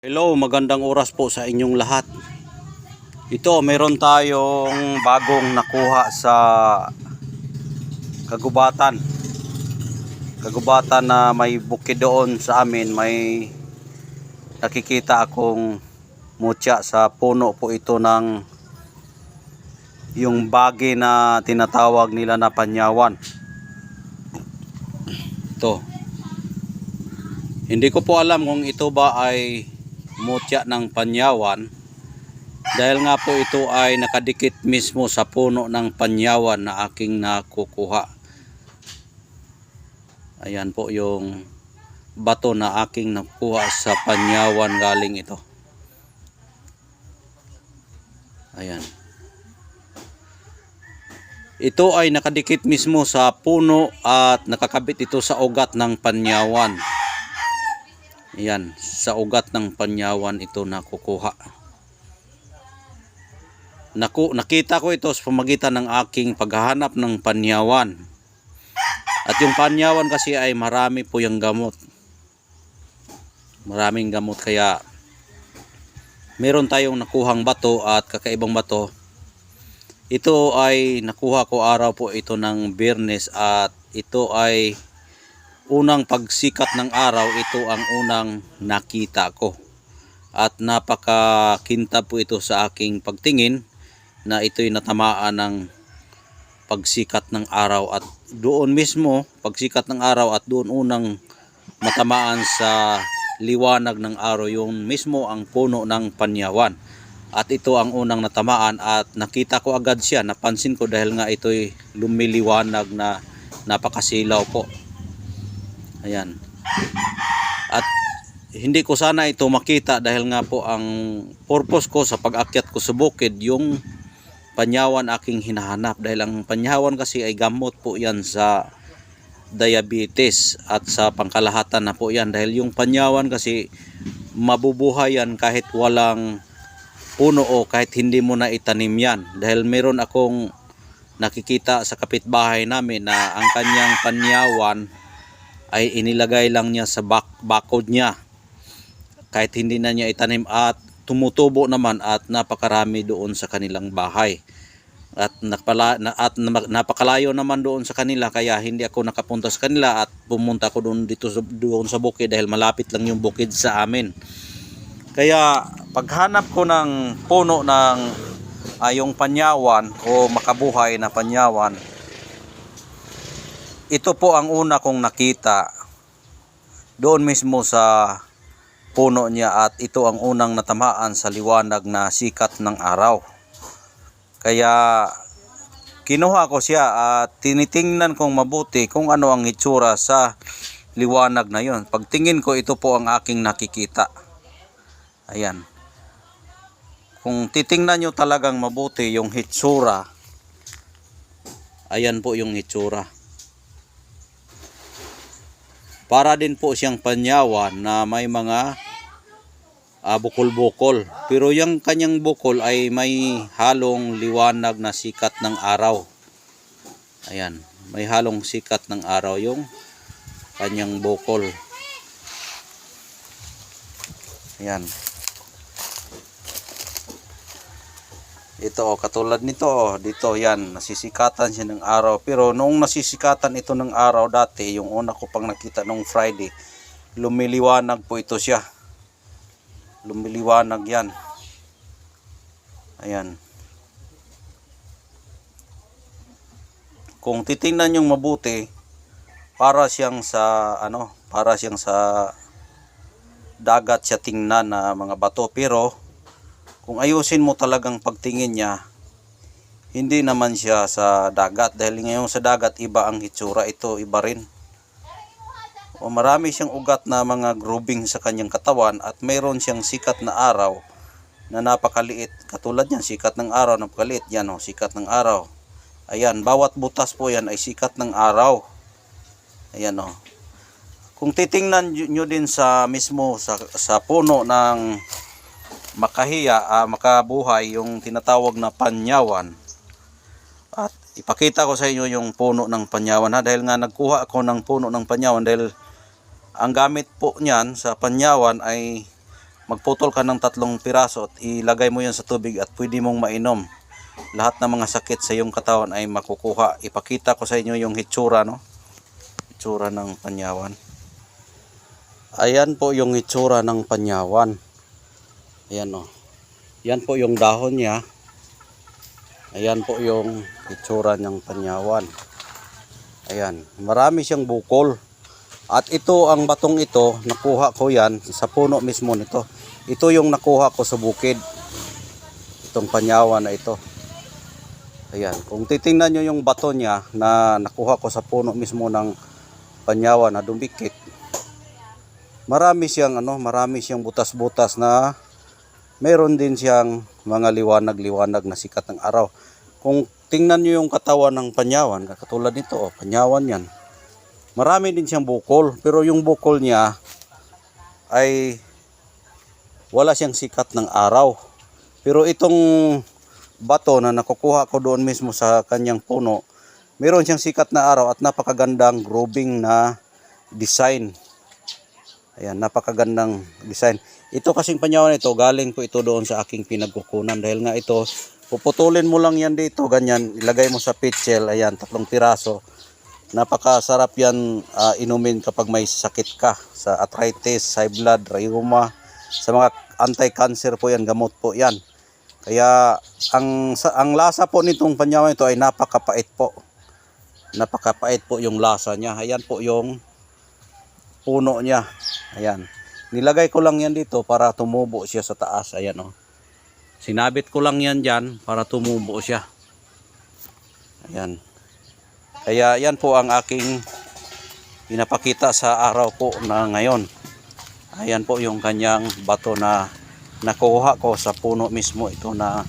Hello, magandang oras po sa inyong lahat. Ito, meron tayong bagong nakuha sa kagubatan. Kagubatan na may bukid doon sa amin, may nakikita akong mutya sa puno po ito ng yung bagi na tinatawag nila na panyawan. Ito. Hindi ko po alam kung ito ba ay mutya ng panyawan dahil nga po ito ay nakadikit mismo sa puno ng panyawan na aking nakukuha. Ayan po yung bato na aking nakuha sa panyawan, galing ito. Ayan. Ito ay nakadikit mismo sa puno at nakakabit ito sa ugat ng panyawan. Ayan, sa ugat ng panyawan ito nakukuha. Nakita ko ito sa pamagitan ng aking paghahanap ng panyawan. At yung panyawan kasi ay marami po yung gamot. Maraming gamot, kaya meron tayong nakuhang bato at kakaibang bato. Ito ay nakuha ko araw po ito ng Biyernes at ito ay unang pagsikat ng araw, ito ang unang nakita ko. At napakakintab po ito sa aking pagtingin na ito'y natamaan ng pagsikat ng araw. At doon mismo, pagsikat ng araw at doon unang matamaan sa liwanag ng araw, yung mismo ang puno ng panyawan. At ito ang unang natamaan at nakita ko agad siya, napansin ko dahil nga ito'y lumiliwanag na napakasilaw po. Ayan. At hindi ko sana ito makita dahil nga po ang purpose ko sa pag-akyat ko sa bukid, yung panyawan aking hinahanap. Dahil ang panyawan kasi ay gamot po yan sa diabetes at sa pangkalahatan na po yan. Dahil yung panyawan kasi mabubuhay yan kahit walang puno o kahit hindi mo na itanim yan. Dahil meron akong nakikita sa kapitbahay namin na ang kanyang panyawan ay inilagay lang niya sa bakod niya kahit hindi na niya itanim, at tumutubo naman at napakarami doon sa kanilang bahay. At napakalayo naman doon sa kanila, kaya hindi ako nakapunta sa kanila at pumunta ako doon sa bukid dahil malapit lang yung bukid sa amin. Kaya paghanap ko ng puno ng yung panyawan o makabuhay na panyawan, ito po ang una kong nakita doon mismo sa puno niya, at ito ang unang natamaan sa liwanag na sikat ng araw. Kaya kinuha ko siya at tinitingnan kong mabuti kung ano ang itsura sa liwanag na yon. Pagtingin ko, ito po ang aking nakikita. Ayan. Kung titingnan nyo talagang mabuti yung hitsura, ayan po yung hitsura. Para din po siyang panyawan na may mga bukol-bukol. Pero yung kanyang bukol ay may halong liwanag na sikat ng araw. Ayan, may halong sikat ng araw yung kanyang bukol. Ayan. Ito, katulad nito, dito yan, nasisikatan siya ng araw. Pero noong nasisikatan ito ng araw dati, yung una ko pang nakita nung Friday, lumiliwanag po ito siya. Lumiliwanag yan. Ayan. Kung titingnan yung mabuti, para siyang sa dagat siya tingnan na mga bato. Pero kung ayusin mo talagang pagtingin niya, hindi naman siya sa dagat. Dahil ngayon sa dagat, iba ang hitsura. Ito, iba rin. O marami siyang ugat na mga grooving sa kanyang katawan, at mayroon siyang sikat na araw na napakaliit. Katulad yan, sikat ng araw, napakaliit. Yan o, sikat ng araw. Ayan, bawat butas po yan ay sikat ng araw. Ayan o. Kung titingnan nyo din sa mismo sa puno ng makabuhay, yung tinatawag na panyawan, at ipakita ko sa inyo yung puno ng panyawan dahil nga nagkuha ako ng puno ng panyawan dahil ang gamit po niyan sa panyawan ay magputol ka ng 3 piraso at ilagay mo yan sa tubig at pwede mong mainom. Lahat ng mga sakit sa iyong katawan ay makukuha. Ipakita ko sa inyo yung hitsura, no? Hitsura ng panyawan. Ayan po yung hitsura ng panyawan. Ayan, oh. Yan po yung dahon niya. Ayan po yung hitsura ng panyawan. Ayan, marami siyang bukol. At ito, ang batong ito, nakuha ko yan sa puno mismo nito. Ito yung nakuha ko sa bukid. Itong panyawan na ito. Ayan, kung titingnan nyo yung bato niya na nakuha ko sa puno mismo ng panyawan na dumikit, marami siyang butas-butas na meron din siyang mga liwanag-liwanag na sikat ng araw. Kung tingnan nyo yung katawan ng panyawan, katulad nito, oh, panyawan yan. Marami din siyang bukol, pero yung bukol niya ay wala siyang sikat ng araw. Pero itong bato na nakukuha ko doon mismo sa kanyang puno, meron siyang sikat na araw at napakagandang grooving na design. Ayan, napakagandang design. Ito kasing panyawan ito, galing ko ito doon sa aking pinagkukunan. Dahil nga ito, puputulin mo lang yan dito, ganyan, ilagay mo sa pitchel, ayan, 3 piraso. Napakasarap yan inumin kapag may sakit ka sa arthritis, high blood, rheuma, sa mga anti-cancer po yan, gamot po yan. Kaya ang lasa po nitong panyawan ito ay napakapait po. Napakapait po yung lasa niya. Ayan po yung puno niya. Ayan. Nilagay ko lang yan dito para tumubo siya sa taas. Ayan, oh. Sinabit ko lang yan dyan para tumubo siya. Ayan. Kaya yan po ang aking pinapakita sa araw po na ngayon. Ayan po yung kanyang bato na nakuha ko sa puno mismo ito na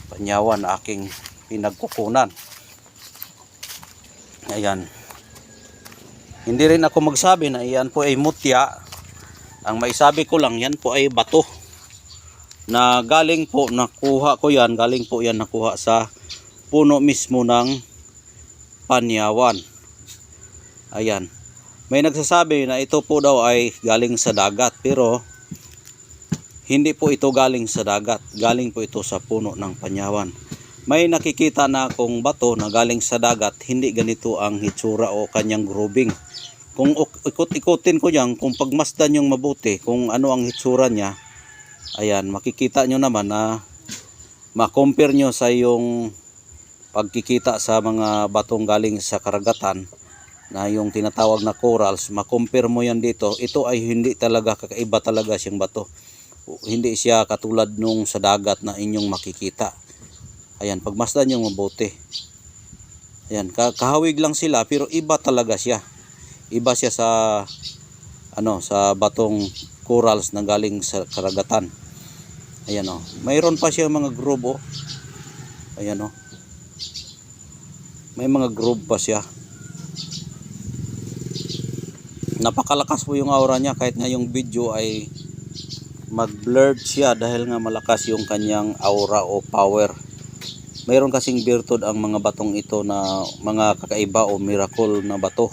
panyawan na aking pinagkukunan. Ayan. Hindi rin ako magsabi na iyan po ay mutya. Ang maisabi ko lang, yan po ay bato. Na galing po, nakuha ko yan, galing po yan nakuha sa puno mismo ng panyawan. Ayan. May nagsasabi na ito po daw ay galing sa dagat, pero hindi po ito galing sa dagat. Galing po ito sa puno ng panyawan. May nakikita na akong bato na galing sa dagat, hindi ganito ang hitsura o kanyang grooving. Kung ikot-ikutin ko yan, kung pagmasdan yung mabuti, kung ano ang hitsura niya, ayan, makikita nyo naman na ma-compare nyo sa yung pagkikita sa mga batong galing sa karagatan, na yung tinatawag na corals, ma-compare mo yan dito. Ito ay hindi talaga, kakaiba talaga siyang bato. Hindi siya katulad nung sa dagat na inyong makikita. Ayan, pagmasdan yung mabuti. Ayan, kahawig lang sila pero iba talaga siya. Iba siya sa sa batong corals na galing sa karagatan. Ayan, oh. Mayroon pa siya mga groove, oh. Ayan, oh. May mga groove pa siya. Napakalakas po yung aura niya kahit nga yung video ay mag-blurred siya dahil nga malakas yung kanyang aura o power. Mayroon kasing virtud ang mga batong ito na mga kakaiba o miracle na bato.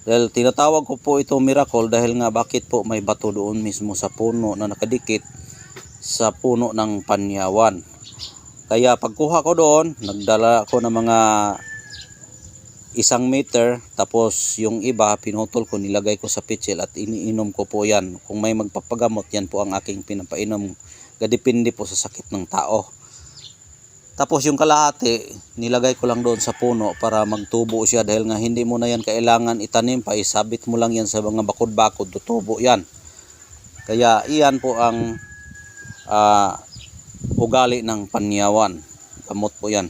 Dahil tinatawag ko po ito miracle dahil nga bakit po may bato doon mismo sa puno na nakadikit sa puno ng panyawan. Kaya pagkuha ko doon, nagdala ko ng mga 1 meter, tapos yung iba pinutol ko, nilagay ko sa pitchel at iniinom ko po yan. Kung may magpapagamot, yan po ang aking pinapainom. Depende po sa sakit ng tao. Tapos yung kalahati, nilagay ko lang doon sa puno para magtubo siya dahil nga hindi mo na yan kailangan itanim pa, isabit mo lang yan sa mga bakod-bakod, tutubo yan. Kaya iyan po ang ugali ng panyawan. Gamot po yan.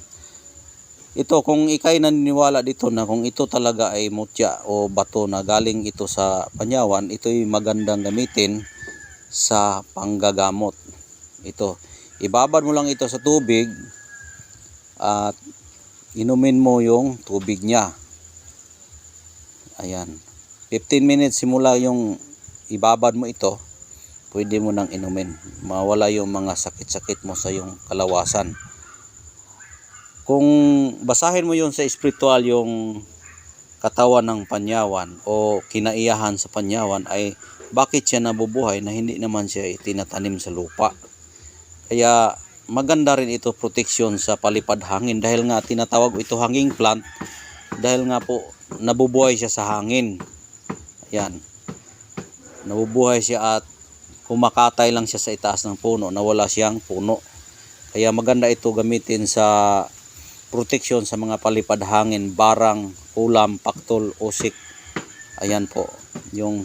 Ito, kung ikay naniniwala dito na kung ito talaga ay mutya o bato na galing ito sa panyawan, ito'y magandang gamitin sa panggagamot. Ito, ibabad mo lang ito sa tubig at inumin mo yung tubig niya. Ayan. 15 minutes simula yung ibabad mo ito, pwede mo nang inumin. Mawala yung mga sakit-sakit mo sa yung kalawasan. Kung basahin mo yun sa espiritual yung katawan ng panyawan o kinaiyahan sa panyawan, ay bakit siya nabubuhay na hindi naman siya itinatanim sa lupa. Kaya maganda rin ito proteksyon sa palipad hangin dahil nga tinatawag ito hanging plant dahil nga po nabubuhay siya sa hangin. Ayan. Nabubuhay siya at kumakatay lang siya sa itaas ng puno na wala siyang puno. Kaya maganda ito gamitin sa proteksyon sa mga palipad hangin, barang, ulam, paktol, usik. Ayan po. Yung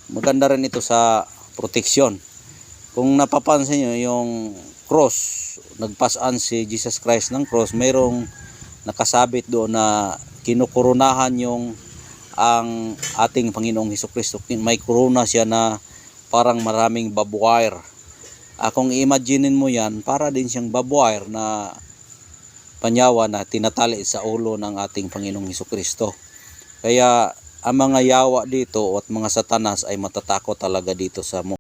maganda rin ito sa proteksyon. Kung napapansin nyo, yung cross, nagpasaan si Jesus Christ ng cross, mayroong nakasabit doon na kinukurunahan yung ang ating Panginoong Hesukristo. May corona siya na parang maraming barbed wire. Kung i-imaginein mo yan, para din siyang barbed wire na panyawa na tinatali sa ulo ng ating Panginoong Hesukristo. Kaya ang mga yawa dito at mga satanas ay matatakot talaga dito sa